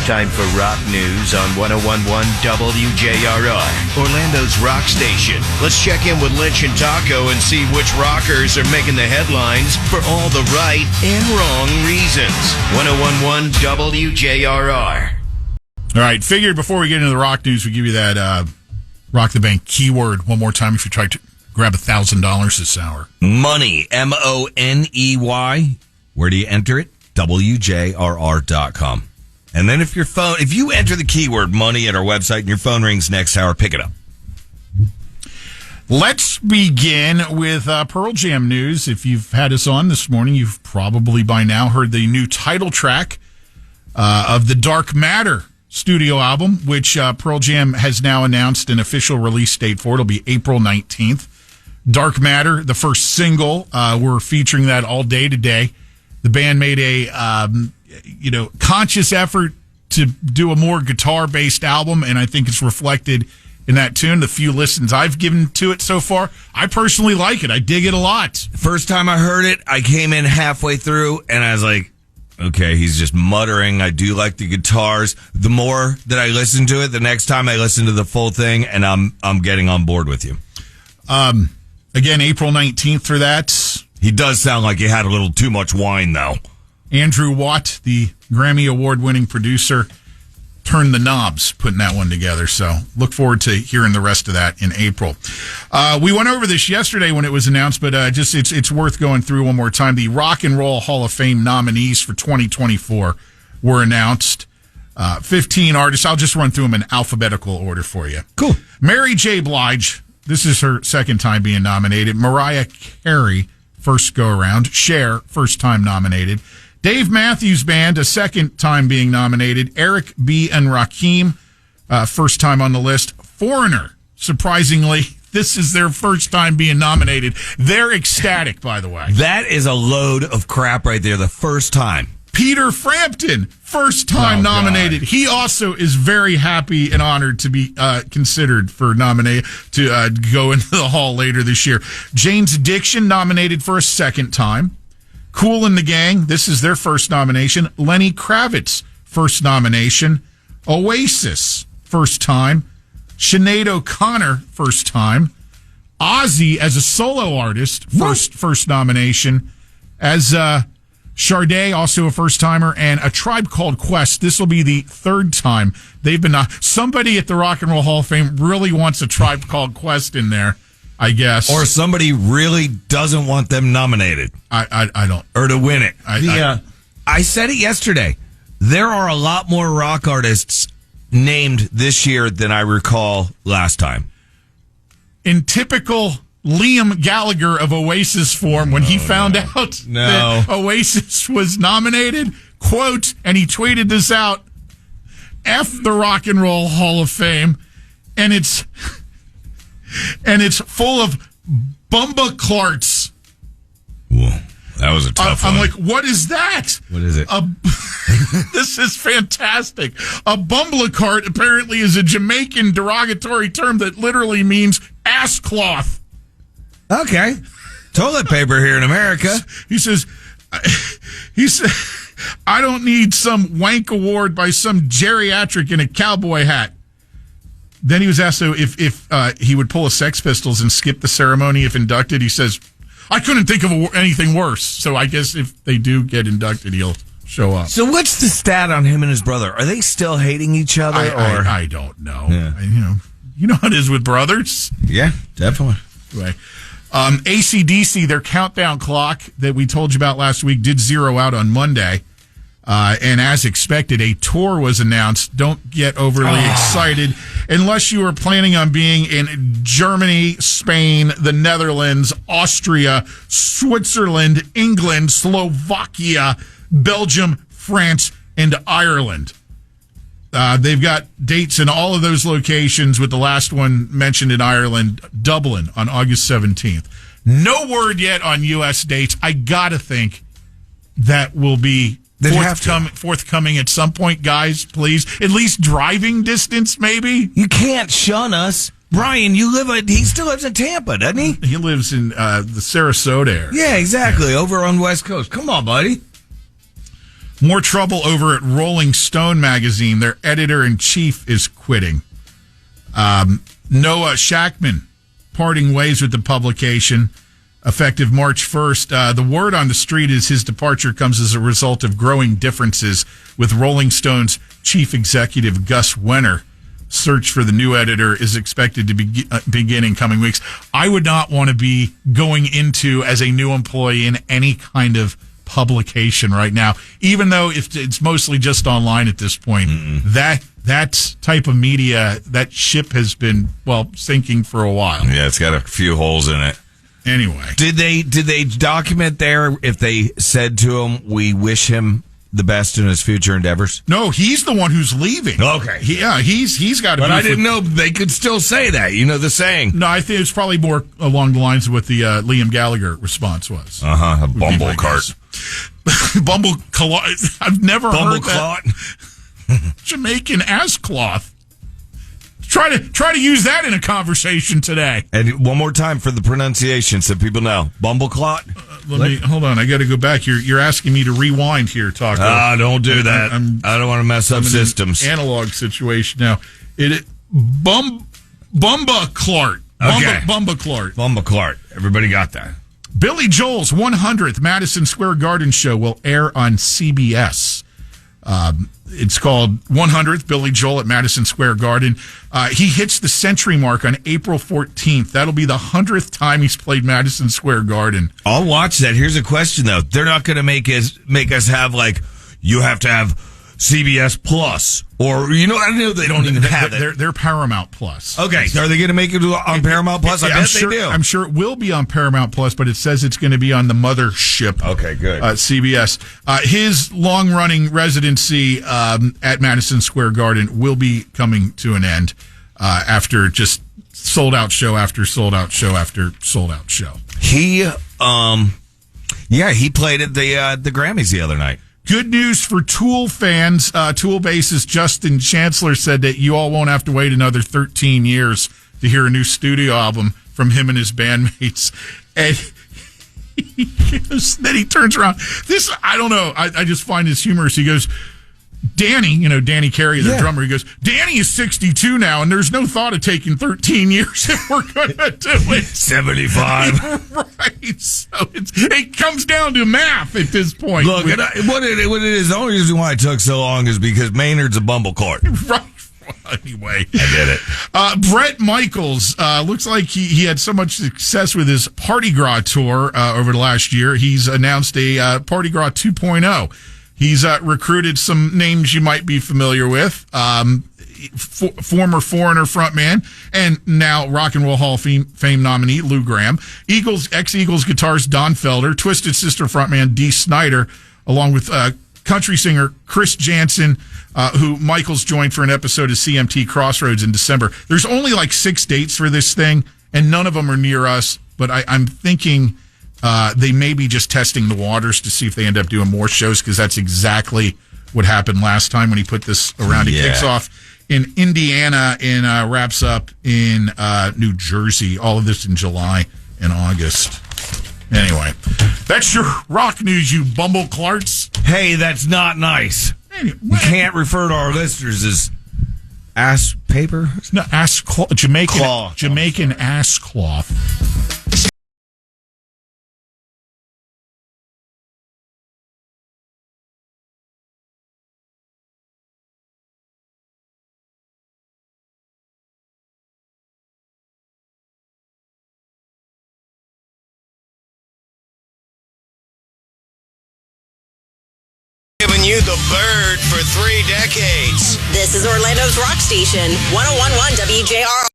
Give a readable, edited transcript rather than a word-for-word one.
Time for rock news on 101.1 WJRR, Orlando's rock station. Let's check in with Lynch and Taco and see which rockers are making the headlines for all the right and wrong reasons. 101.1 WJRR. All right, figured before we get into the rock news, we give you that Rock the Bank keyword one more time if you try to grab $1,000 this hour. Money, M-O-N-E-Y. Where do you enter it? WJRR.com. And then if you enter the keyword money at our website and your phone rings next hour, pick it up. Let's begin with Pearl Jam news. If you've had us on this morning, you've probably by now heard the new title track of the Dark Matter studio album, which Pearl Jam has now announced an official release date for. It'll be April 19th. Dark Matter, the first single. We're featuring that all day today. The band made a conscious effort to do a more guitar-based album, and I think it's reflected in that tune. The few listens I've given to it so far, I personally like it. I dig it a lot. First time I heard it, I came in halfway through, and I was like, okay, he's just muttering. I do like the guitars. The more that I listen to it, the next time I listen to the full thing, and I'm getting on board with you. Again, April 19th for that. He does sound like he had a little too much wine, though. Andrew Watt, the Grammy Award-winning producer, turned the knobs putting that one together. So look forward to hearing the rest of that in April. We went over this yesterday when it was announced, but it's worth going through one more time. The Rock and Roll Hall of Fame nominees for 2024 were announced. 15 artists. I'll just run through them in alphabetical order for you. Cool. Mary J. Blige. This is her second time being nominated. Mariah Carey, first go-around. Cher, first time nominated. Dave Matthews Band, a second time being nominated. Eric B. and Rakim, first time on the list. Foreigner, surprisingly, this is their first time being nominated. They're ecstatic, by the way. That is a load of crap right there, the first time. Peter Frampton, first time nominated. God. He also is very happy and honored to be considered for to go into the hall later this year. Jane's Addiction nominated for a second time. Kool and the Gang, this is their first nomination. Lenny Kravitz, first nomination. Oasis, first time. Sinead O'Connor, first time. Ozzy as a solo artist, first nomination. As Sade, also a first-timer, and A Tribe Called Quest. This will be the third time they've been somebody at the Rock and Roll Hall of Fame really wants A Tribe Called Quest in there, I guess. Or somebody really doesn't want them nominated. I don't. Or to win it. I said it yesterday. There are a lot more rock artists named this year than I recall last time. In typical Liam Gallagher of Oasis form, when he found out that Oasis was nominated, quote, and he tweeted this out, F the Rock and Roll Hall of Fame, and it's full of bumbaclarts. Whoa, that was a tough one. I'm like, what is that? What is it? This is fantastic. A bumblecart apparently is a Jamaican derogatory term that literally means ass cloth. Okay. Toilet paper here in America. He says, I don't need some wank award by some geriatric in a cowboy hat. Then he was asked if he would pull a Sex Pistols and skip the ceremony if inducted. He says, I couldn't think of anything worse. So I guess if they do get inducted, he'll show up. So what's the stat on him and his brother? Are they still hating each other? I don't know. Yeah. You know how it is with brothers. Yeah, definitely. Anyway. AC/DC, their countdown clock that we told you about last week did zero out on Monday. And as expected, a tour was announced. Don't get overly excited unless you are planning on being in Germany, Spain, the Netherlands, Austria, Switzerland, England, Slovakia, Belgium, France, and Ireland. They've got dates in all of those locations, with the last one mentioned in Ireland, Dublin, on August 17th. No word yet on U.S. dates. I got to think that will be forthcoming at some point, guys, please. At least driving distance, maybe. You can't shun us. Brian, he still lives in Tampa, doesn't he? He lives in the Sarasota area. Yeah, exactly, over on West Coast. Come on, buddy. More trouble over at Rolling Stone magazine. Their editor-in-chief is quitting. Noah Shackman parting ways with the publication effective March 1st. The word on the street is his departure comes as a result of growing differences with Rolling Stone's chief executive, Gus Wenner. Search for the new editor is expected to begin in coming weeks. I would not want to be going into as a new employee in any kind of publication right now, even though if it's mostly just online at this point. That type of media, that ship has been, sinking for a while. Yeah, it's got a few holes in it. Anyway. Did they document there if they said to him, we wish him the best in his future endeavors? No, he's the one who's leaving. Okay. He's got to be. But I didn't know they could still say that. You know the saying. No, I think it's probably more along the lines of what the Liam Gallagher response was. A bumble cart. Bumble cloth. I've never heard that. Jamaican ass cloth. Try to use that in a conversation today. And one more time for the pronunciation so people know. Bumbleclot? Hold on. I got to go back. You're asking me to rewind here, Taco. Don't do that. I don't want to mess up systems. Analog situation now. Bumbaclart. Okay. Bumbaclart. Bumbaclart. Everybody got that. Billy Joel's 100th Madison Square Garden show will air on CBS. It's called 100th Billy Joel at Madison Square Garden. He hits the century mark on April 14th. That'll be the 100th time he's played Madison Square Garden. I'll watch that. Here's a question, though. They're not going to make us have, you have to have CBS Plus. Or, I don't know, they don't even have it. They're Paramount Plus. Okay, so are they going to make it on Paramount Plus? I bet they do. I'm sure it will be on Paramount Plus, but it says it's going to be on the mothership. Okay, good. CBS. His long-running residency at Madison Square Garden will be coming to an end after just sold-out show after sold-out show after sold-out show. He played at the Grammys the other night. Good news for Tool fans. Tool bassist Justin Chancellor said that you all won't have to wait another 13 years to hear a new studio album from him and his bandmates. And then he turns around. I don't know. I just find this humorous. He goes, Danny, Danny Carey, the drummer, he goes, Danny is 62 now, and there's no thought of taking 13 years if we're going to do it. 75. Right. So it comes down to math at this point. Look, what it is, the only reason why it took so long is because Maynard's a bumblecart. Right. Anyway. I did it. Bret Michaels, looks like he had so much success with his Party Gras tour over the last year. He's announced a Party Gras 2.0. He's recruited some names you might be familiar with. Former Foreigner frontman and now Rock and Roll Hall of Fame nominee Lou Gramm. Ex-Eagles guitarist Don Felder, Twisted Sister frontman Dee Snider, along with country singer Chris Jansen, who Michaels joined for an episode of CMT Crossroads in December. There's only 6 dates for this thing, and none of them are near us, but I'm thinking they may be just testing the waters to see if they end up doing more shows, because that's exactly what happened last time when he put this around. It kicks off in Indiana and wraps up in New Jersey. All of this in July and August. Anyway, that's your rock news, you bumbleclarts. Hey, that's not nice. Anyway, you can't refer to our listeners as ass paper. No, Jamaican ass cloth. Giving you the bird for 3 decades. This is Orlando's Rock Station, 101.1 WJR.